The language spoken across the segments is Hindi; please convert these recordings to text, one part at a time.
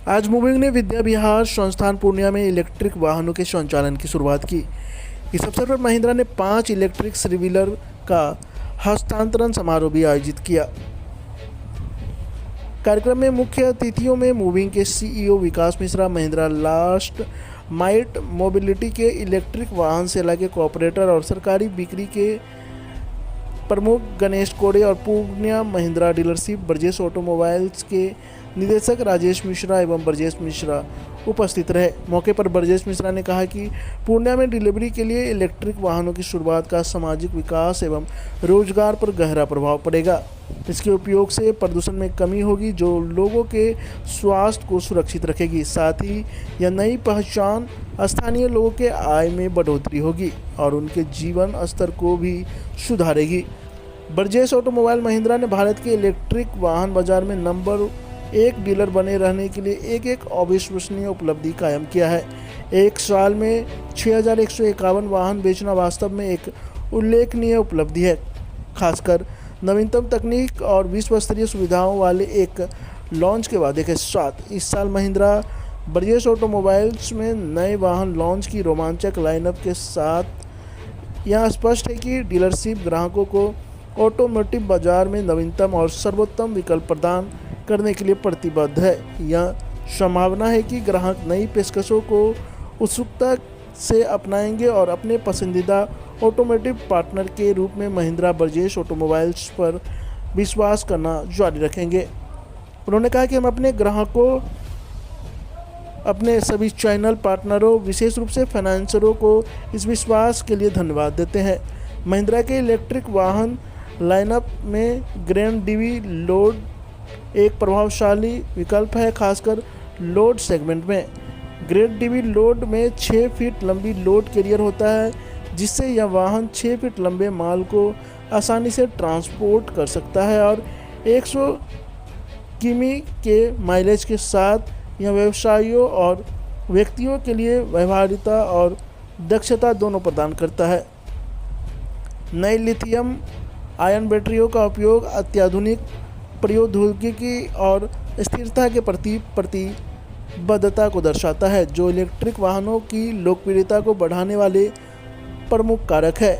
आज मूविंग ने विद्या विहार संस्थान पूर्णिया में इलेक्ट्रिक वाहनों के संचालन की शुरुआत की। इस अवसर पर महिंद्रा ने 5 इलेक्ट्रिक थ्री व्हीलर का हस्तांतरण समारोह भी आयोजित किया। कार्यक्रम में मुख्य अतिथियों में मूविंग के CEO Vikas Mishra, Mahindra last mile mobility के इलेक्ट्रिक वाहन सेला के कॉर्पोरेटर और सरकारी बिक्री के प्रमुख गणेश कोड़े और पूर्णिया महिंद्रा डीलरशिप ब्रजेश ऑटोमोबाइल्स के निदेशक राजेश मिश्रा एवं ब्रजेश मिश्रा उपस्थित रहे। मौके पर ब्रजेश मिश्रा ने कहा कि पूर्णिया में डिलीवरी के लिए इलेक्ट्रिक वाहनों की शुरुआत का सामाजिक विकास एवं रोजगार पर गहरा प्रभाव पड़ेगा। इसके उपयोग से प्रदूषण में कमी होगी, जो लोगों के स्वास्थ्य को सुरक्षित रखेगी। साथ ही यह नई पहचान स्थानीय लोगों के आय में बढ़ोतरी होगी और उनके जीवन स्तर को भी सुधारेगी। ब्रजेश ऑटोमोबाइल महिंद्रा ने भारत के इलेक्ट्रिक वाहन बाजार में नंबर 1 डीलर बने रहने के लिए एक अविश्वसनीय उपलब्धि कायम किया है। एक साल में 6151 वाहन बेचना वास्तव में एक उल्लेखनीय उपलब्धि है, खासकर नवीनतम तकनीक और विश्व स्तरीय सुविधाओं वाले एक लॉन्च के वादे के साथ। इस साल महिंद्रा ब्रजेश ऑटोमोबाइल्स में नए वाहन लॉन्च की रोमांचक लाइनअप के साथ यह स्पष्ट है कि डीलरशिप ग्राहकों को ऑटोमोटिव बाजार में नवीनतम और सर्वोत्तम विकल्प प्रदान करने के लिए प्रतिबद्ध है। यह संभावना है कि ग्राहक नई पेशकशों को उत्सुकता से अपनाएंगे और अपने पसंदीदा ऑटोमोटिव पार्टनर के रूप में महिंद्रा ब्रजेश ऑटोमोबाइल्स पर विश्वास करना जारी रखेंगे। उन्होंने कहा कि हम अपने ग्राहकों, अपने सभी चैनल पार्टनरों, विशेष रूप से फाइनेंसरों को इस विश्वास के लिए धन्यवाद देते हैं। महिंद्रा के इलेक्ट्रिक वाहन लाइनअप में ग्रैंड डीवी लोड एक प्रभावशाली विकल्प है, खासकर लोड सेगमेंट में। ग्रेड डीवी लोड में 6 फीट लंबी लोड कैरियर होता है, जिससे यह वाहन 6 फीट लंबे माल को आसानी से ट्रांसपोर्ट कर सकता है और 100 किमी के माइलेज के साथ यह व्यवसायियों और व्यक्तियों के लिए व्यवहार्यता और दक्षता दोनों प्रदान करता है। नई लिथियम आयन बैटरियों का उपयोग अत्याधुनिक प्रौद्योगिकी और स्थिरता के प्रति प्रतिबद्धता को दर्शाता है, जो इलेक्ट्रिक वाहनों की लोकप्रियता को बढ़ाने वाले प्रमुख कारक है।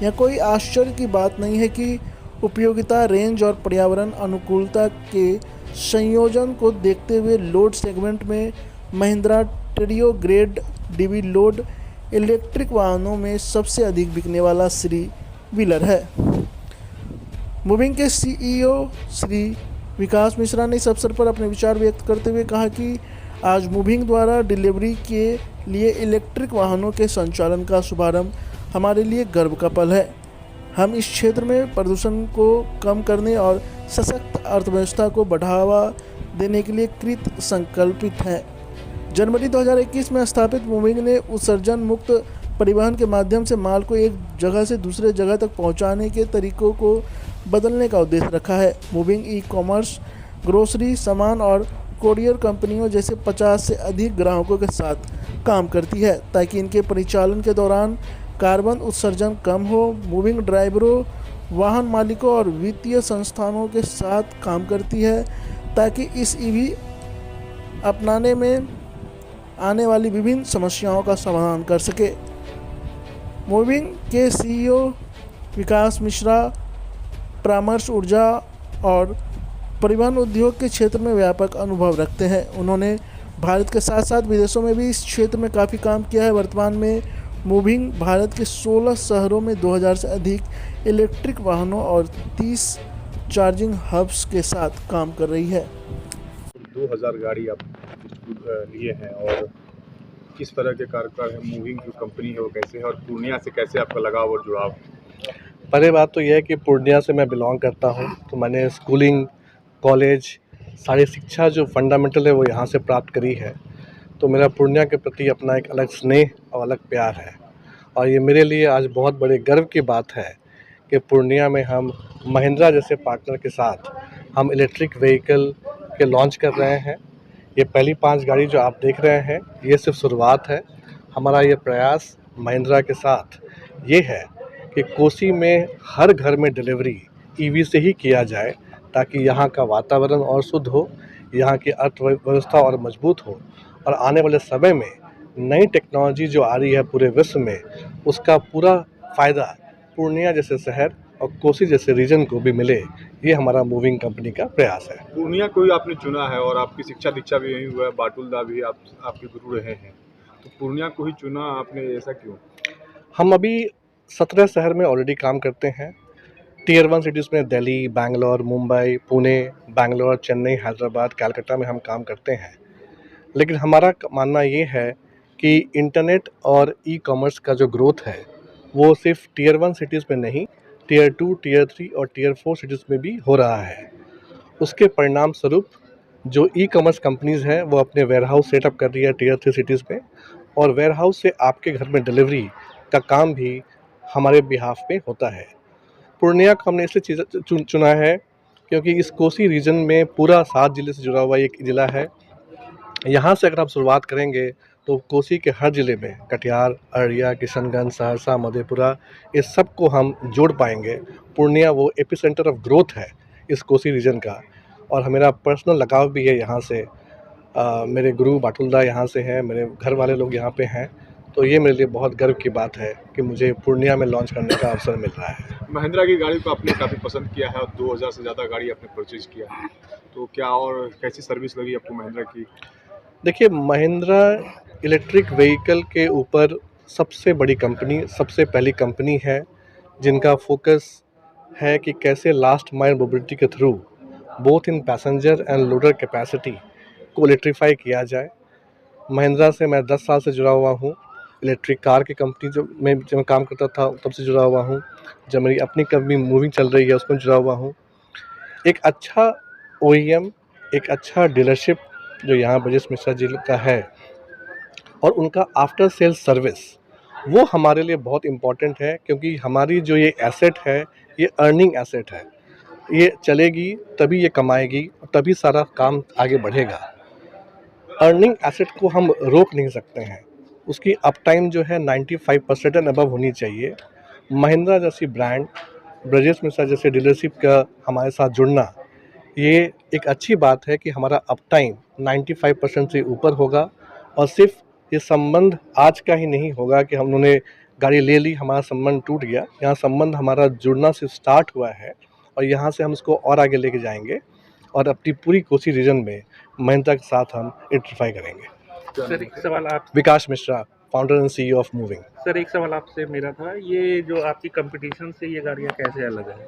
यह कोई आश्चर्य की बात नहीं है कि उपयोगिता, रेंज और पर्यावरण अनुकूलता के संयोजन को देखते हुए लोड सेगमेंट में महिंद्रा ट्रियो ग्रेड डीवी लोड इलेक्ट्रिक वाहनों में सबसे अधिक बिकने वाला थ्री व्हीलर है। मूविंग के सीईओ श्री विकास मिश्रा ने इस अवसर पर अपने विचार व्यक्त करते हुए कहा कि आज मूविंग द्वारा डिलीवरी के लिए इलेक्ट्रिक वाहनों के संचालन का शुभारंभ हमारे लिए गर्व का पल है। हम इस क्षेत्र में प्रदूषण को कम करने और सशक्त अर्थव्यवस्था को बढ़ावा देने के लिए कृत संकल्पित हैं। जनवरी 2021 में स्थापित मूविंग ने उत्सर्जन मुक्त परिवहन के माध्यम से माल को एक जगह से दूसरे जगह तक पहुंचाने के तरीकों को बदलने का उद्देश्य रखा है। मूविंग ई-कॉमर्स, ग्रोसरी, सामान और कोरियर कंपनियों जैसे 50 से अधिक ग्राहकों के साथ काम करती है, ताकि इनके परिचालन के दौरान कार्बन उत्सर्जन कम हो। मूविंग ड्राइवरों, वाहन मालिकों और वित्तीय संस्थानों के साथ काम करती है, ताकि इस ईवी अपनाने में आने वाली विभिन्न समस्याओं का समाधान कर सके। मूविंग के सीईओ विकास मिश्रा परामर्श, ऊर्जा और परिवहन उद्योग के क्षेत्र में व्यापक अनुभव रखते हैं। उन्होंने भारत के साथ साथ विदेशों में भी इस क्षेत्र में काफ़ी काम किया है। वर्तमान में मूविंग भारत के 16 शहरों में 2000 से अधिक इलेक्ट्रिक वाहनों और 30 चार्जिंग हब्स के साथ काम कर रही है। 2000 गाड़ी आप लिए हैं और किस तरह के कार्यकाल है, मूविंग जो कंपनी है वो कैसे है और पूर्णिया से कैसे आपका लगाव और जुड़ाव? पहले बात तो यह है कि पूर्णिया से मैं बिलोंग करता हूँ, तो मैंने स्कूलिंग, कॉलेज, सारी शिक्षा जो फंडामेंटल है वो यहाँ से प्राप्त करी है। तो मेरा पूर्णिया के प्रति अपना एक अलग स्नेह और अलग प्यार है और ये मेरे लिए आज बहुत बड़े गर्व की बात है कि पूर्णिया में हम महिंद्रा जैसे पार्टनर के साथ हम इलेक्ट्रिक व्हीकल के लॉन्च कर रहे हैं। ये पहली 5 गाड़ी जो आप देख रहे हैं, ये सिर्फ शुरुआत है। हमारा ये प्रयास महिंद्रा के साथ ये है कि कोसी में हर घर में डिलीवरी ईवी से ही किया जाए, ताकि यहाँ का वातावरण और शुद्ध हो, यहाँ की अर्थव्यवस्था और मजबूत हो, और आने वाले समय में नई टेक्नोलॉजी जो आ रही है पूरे विश्व में, उसका पूरा फ़ायदा पूर्णिया जैसे शहर और कोसी जैसे रीजन को भी मिले, ये हमारा मूविंग कंपनी का प्रयास है। पूर्णिया को ही आपने चुना है और आपकी शिक्षा दीक्षा भी यहीं हुआ है, बाटुलदा भी आपके गुरु रहे हैं, तो पूर्णिया को ही चुना आपने, ऐसा क्यों? हम अभी 17 शहर में ऑलरेडी काम करते हैं। टियर 1 सिटीज़ में दिल्ली, बैंगलोर, मुंबई, पुणे, बैंगलोर, चेन्नई, हैदराबाद, कलकत्ता में हम काम करते हैं। लेकिन हमारा मानना ये है कि इंटरनेट और ई-कॉमर्स का जो ग्रोथ है, वो सिर्फ टियर 1 सिटीज़ में नहीं, टियर 2, टियर 3 और टियर 4 सिटीज़ में भी हो रहा है। उसके परिणाम स्वरूप जो ई-कॉमर्स कंपनीज़ हैं, वो अपने वेयरहाउस सेटअप कर रही है टियर 3 सिटीज़ में, और वेयरहाउस से आपके घर में डिलीवरी का काम भी हमारे बिहाफ पे होता है। पूर्णिया को हमने इसलिए चुना है क्योंकि इस कोसी रीजन में पूरा 7 ज़िले से जुड़ा हुआ एक ज़िला है। यहाँ से अगर आप शुरुआत करेंगे तो कोसी के हर ज़िले में कटिहार, अररिया, किशनगंज, सहरसा, मधेपुरा, इस सब को हम जोड़ पाएंगे। पूर्णिया वो एपिसेंटर ऑफ ग्रोथ है इस कोसी रीजन का, और मेरा पर्सनल लगाव भी है यहाँ से। मेरे गुरु बाटुलदा यहाँ से हैं, मेरे घर वाले लोग यहाँ पे हैं, तो ये मेरे लिए बहुत गर्व की बात है कि मुझे पूर्णिया में लॉन्च करने का अवसर मिल रहा है। महिंद्रा की गाड़ी को आपने काफ़ी पसंद किया है और 2000 से ज़्यादा गाड़ी आपने परचेज किया है, तो क्या और कैसी सर्विस लगी आपको महिंद्रा की? देखिए, महिंद्रा इलेक्ट्रिक व्हीकल के ऊपर सबसे बड़ी कंपनी, सबसे पहली कंपनी है जिनका फोकस है कि कैसे लास्ट माइल मोबिलिटी के through both in passenger end loader capacity को इलेक्ट्रीफाई किया जाए। महिंद्रा से मैं 10 साल से जुड़ा हुआ हूँ। इलेक्ट्रिक कार की कंपनी जब मैं काम करता था तब से जुड़ा हुआ हूँ। जब मेरी अपनी कंपनी मूविंग चल रही है उसमें जुड़ा हुआ हूँ। एक अच्छा ओईएम, एक अच्छा डीलरशिप जो यहाँ ब्रजेश मिश्रा जी का है, और उनका आफ्टर सेल्स सर्विस, वो हमारे लिए बहुत इम्पॉर्टेंट है, क्योंकि हमारी जो ये एसेट है, ये अर्निंग एसेट है। ये चलेगी तभी ये कमाएगी, तभी सारा काम आगे बढ़ेगा। अर्निंग एसेट को हम रोक नहीं सकते हैं, उसकी अप टाइम जो है 95% एंड अबव होनी चाहिए। महिंद्रा जैसी ब्रांड, ब्रजेश मिश्रा जैसे डीलरशिप का हमारे साथ जुड़ना, ये एक अच्छी बात है कि हमारा अप टाइम 95% से ऊपर होगा, और सिर्फ ये संबंध आज का ही नहीं होगा कि हम उन्होंने गाड़ी ले ली, हमारा संबंध टूट गया। यहाँ संबंध हमारा जुड़ना से स्टार्ट हुआ है, और यहाँ से हम इसको और आगे लेके जाएंगे, और अपनी पूरी कोसी रीजन में महिंद्रा के साथ हम इलेक्ट्रीफाई करेंगे। सर एक सवाल आप Vikas Mishra, founder and CEO of Moving. Sir एक सवाल आपसे मेरा था, ये जो आपकी कंपटीशन से ये गाड़ियाँ कैसे अलग है?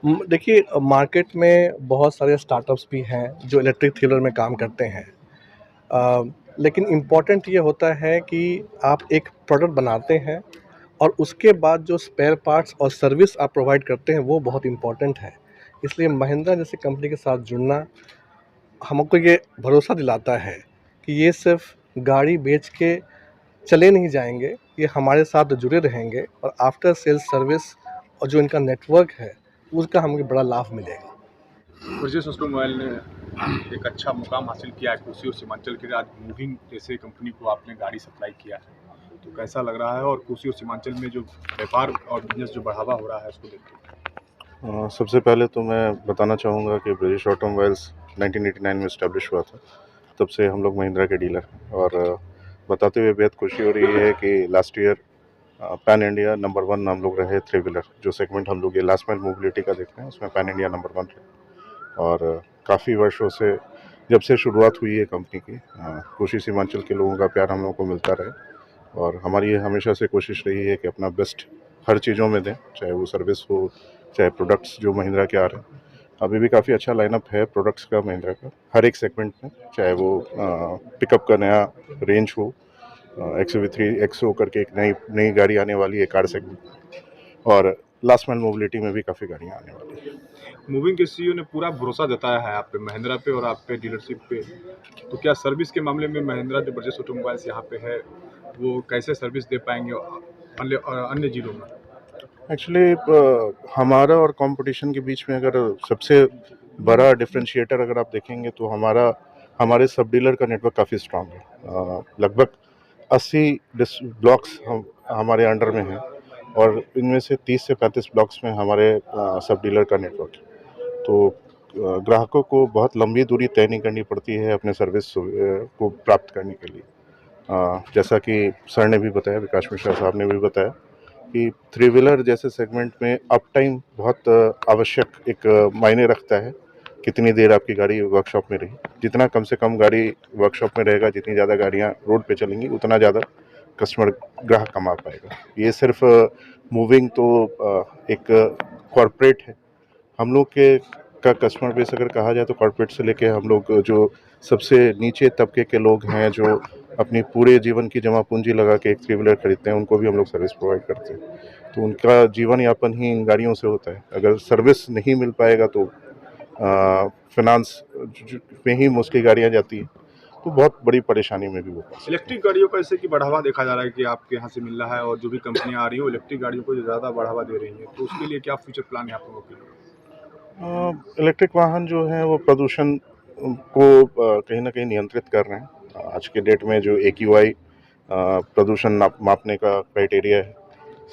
देखिए, मार्केट में बहुत सारे स्टार्टअप्स भी हैं जो इलेक्ट्रिक थ्री व्हीलर में काम करते हैं, लेकिन इम्पॉर्टेंट ये होता है कि आप एक प्रोडक्ट बनाते हैं और उसके बाद जो स्पेयर पार्ट्स और सर्विस आप प्रोवाइड करते हैं, वो बहुत इम्पॉर्टेंट है। इसलिए महिंद्रा जैसी कंपनी के साथ जुड़ना हमको ये भरोसा दिलाता है कि ये सिर्फ गाड़ी बेच के चले नहीं जाएंगे, ये हमारे साथ जुड़े रहेंगे, और आफ्टर सेल्स सर्विस और जो इनका नेटवर्क है उसका हमें बड़ा लाभ मिलेगा। ब्रजेश ऑटोमोबाइल ने एक अच्छा मुकाम हासिल किया है कोसी और सीमांचल के लिए। आज मूविंग जैसे कंपनी को आपने गाड़ी सप्लाई किया है, तो कैसा लग रहा है, और कोसी और सीमांचल में जो व्यापार और बिजनेस जो बढ़ावा हो रहा है उसको देख के? सबसे पहले तो मैं बताना चाहूँगा कि ब्रजेश ऑटोमोबाइल्स 1989 में इस्टेब्लिश हुआ था, तब से हम लोग महिंद्रा के डीलर हैं। और बताते हुए बेहद खुशी हो रही है कि last year pan India number 1 हम लोग रहे थ्री व्हीलर, जो सेगमेंट हम लोग ये लास्ट माइल मोबिलिटी का देख रहे हैं, उसमें पैन इंडिया नंबर 1 रहे। और काफ़ी वर्षों से, जब से शुरुआत हुई है कंपनी की, कोसी सीमांचल के लोगों का प्यार हम लोगों को मिलता रहे, और हमारी ये हमेशा से कोशिश रही है कि अपना बेस्ट हर चीज़ों में दें, चाहे वो सर्विस हो, चाहे प्रोडक्ट्स जो महिंद्रा के आ रहे हैं। अभी भी काफ़ी अच्छा लाइनअप है प्रोडक्ट्स का महिंद्रा का, हर एक सेगमेंट में, चाहे वो पिकअप का नया रेंज हो, XUV3 XO करके एक नई गाड़ी आने वाली है कार सेगमेंट, और लास्ट माइल मोबिलिटी में भी काफ़ी गाड़ियाँ आने वाली है। मूविंग के CEO ने पूरा भरोसा जताया है आप पे, महिंद्रा पे और आप पे डीलरशिप पे, तो क्या सर्विस के मामले में महिंद्रा जो ब्रजेश ऑटोमोबाइल्स यहाँ पे है, वो कैसे सर्विस दे पाएंगे अन्य जिलों में? एक्चुअली हमारा और कंपटीशन के बीच में अगर सबसे बड़ा डिफरेंशिएटर अगर आप देखेंगे तो हमारे सब डीलर का नेटवर्क काफ़ी स्ट्रांग है। लगभग 80 ब्लॉक्स हमारे अंडर में हैं, और इनमें से 30 से 35 ब्लॉक्स में हमारे सब डीलर का नेटवर्क है। तो ग्राहकों को बहुत लंबी दूरी तय नहीं करनी पड़ती है अपने सर्विस को प्राप्त करने के लिए। जैसा कि सर ने भी बताया, विकास मिश्रा साहब ने भी बताया कि थ्री व्हीलर जैसे सेगमेंट में अप टाइम बहुत आवश्यक एक मायने रखता है। कितनी देर आपकी गाड़ी वर्कशॉप में रही, जितना कम से कम गाड़ी वर्कशॉप में रहेगा, जितनी ज़्यादा गाड़ियाँ रोड पे चलेंगी, उतना ज़्यादा कस्टमर ग्राहक कमा पाएगा। ये सिर्फ मूविंग तो एक कॉरपोरेट है। हम लोग के का कस्टमर बेस अगर कहा जाए तो कॉरपोरेट से लेके हम लोग जो सबसे नीचे तबके के लोग हैं, जो अपनी पूरे जीवन की जमा पूंजी लगा के एक थ्री व्हीलर खरीदते हैं, उनको भी हम लोग सर्विस प्रोवाइड करते हैं। तो उनका जीवन यापन ही इन गाड़ियों से होता है। अगर सर्विस नहीं मिल पाएगा तो फाइनेंस में ही मोस्टली गाड़ियाँ जाती हैं, तो बहुत बड़ी परेशानी में भी वो फंसते हैं। इलेक्ट्रिक गाड़ियों का ऐसे कि बढ़ावा देखा जा रहा है कि आपके यहाँ से मिल रहा है और जो भी कंपनियां आ रही हैं वो इलेक्ट्रिक गाड़ियों को ज़्यादा बढ़ावा दे रही हैं, तो उसके लिए क्या फ्यूचर प्लान है आप लोगों के? इलेक्ट्रिक वाहन जो हैं वो प्रदूषण को कहीं न कहीं नियंत्रित कर रहे हैं। आज के डेट में जो AQI प्रदूषण मापने का क्राइटेरिया है,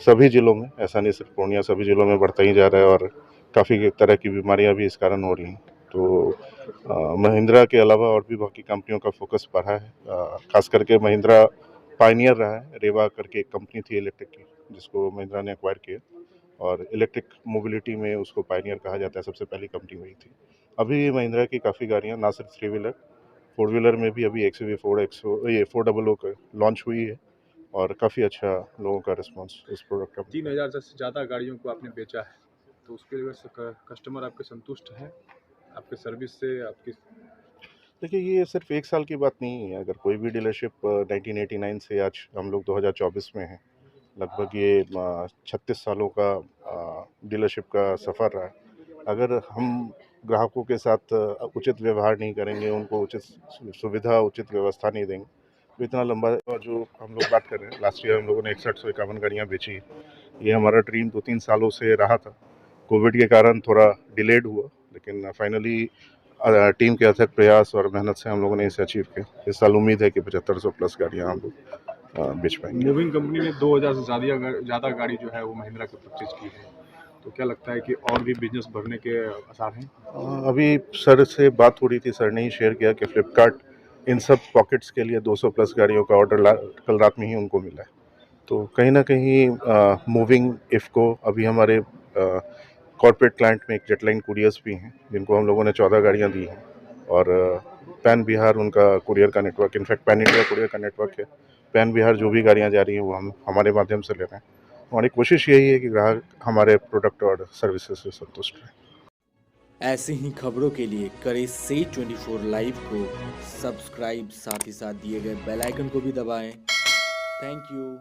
सभी ज़िलों में, ऐसा नहीं सिर्फ पूर्णिया, सभी ज़िलों में बढ़ता ही जा रहा है और काफ़ी तरह की बीमारियां भी इस कारण हो रही हैं। तो महिंद्रा के अलावा और भी बाकी कंपनियों का फोकस बढ़ा है। खास करके महिंद्रा पायनियर रहा है। रेवा करके एक कंपनी थी इलेक्ट्रिक की, जिसको महिंद्रा ने एक्वायर किया और इलेक्ट्रिक मोबिलिटी में उसको पायनियर कहा जाता है, सबसे पहली कंपनी वही थी। अभी महिंद्रा की काफ़ी गाड़ियाँ, ना सिर्फ थ्री व्हीलर, फोर व्हीलर में भी अभी XUV 400 लॉन्च हुई है और काफ़ी अच्छा लोगों का रिस्पांस इस प्रोडक्ट का। 3000 से ज़्यादा गाड़ियों को आपने बेचा है, तो उसके लिए कस्टमर आपके संतुष्ट हैं आपके सर्विस से? आपकी देखिए, ये सिर्फ एक साल की बात नहीं है। अगर कोई भी डीलरशिप 1989 से आज हम लोग 2024 में हैं, लगभग ये 36 सालों का डीलरशिप का सफ़र रहा है। अगर हम ग्राहकों के साथ उचित व्यवहार नहीं करेंगे, उनको उचित सुविधा, उचित व्यवस्था नहीं देंगे, तो इतना लंबा जो हम लोग बात कर रहे हैं, लास्ट ईयर हम लोगों ने 6151 गाड़ियाँ बेची। ये हमारा ड्रीम 2-3 सालों से रहा था। कोविड के कारण थोड़ा डिलेड हुआ, लेकिन फाइनली टीम के अथक प्रयास और मेहनत से हम लोगों ने इसे अचीव किया। इस साल उम्मीद है कि 7500 प्लस गाड़ियाँ हम लोग बेच पाएंगे। मूविंग कंपनी ने 2000 से ज़्यादा गाड़ी जो है वो महिंद्रा की परचेज की है, तो क्या लगता है कि और भी बिजनेस बढ़ने के आसार हैं? अभी सर से बात हो रही थी, सर ने ही शेयर किया कि फ्लिपकार्ट इन सब पॉकेट्स के लिए 200 प्लस गाड़ियों का ऑर्डर कल रात में ही उनको मिला है। तो कहीं ना कहीं मूविंग इफ़को अभी हमारे कॉर्पोरेट क्लाइंट में एक जेटलाइन कुरियर्स भी हैं, जिनको हम लोगों ने 14 गाड़ियां दी हैं और पैन बिहार उनका कुरियर का network, in fact pan India courier का नेटवर्क है। पैन बिहार जो भी गाड़ियां जा रही हैं वो हम हमारे माध्यम से ले रहे हैं। हमारी कोशिश यही है कि ग्राहक हमारे प्रोडक्ट और सर्विसेज से संतुष्ट रहे। ऐसी ही खबरों के लिए करें से 24 लाइव को सब्सक्राइब, साथ ही साथ दिए गए बेल आइकन को भी दबाएं। Thank you.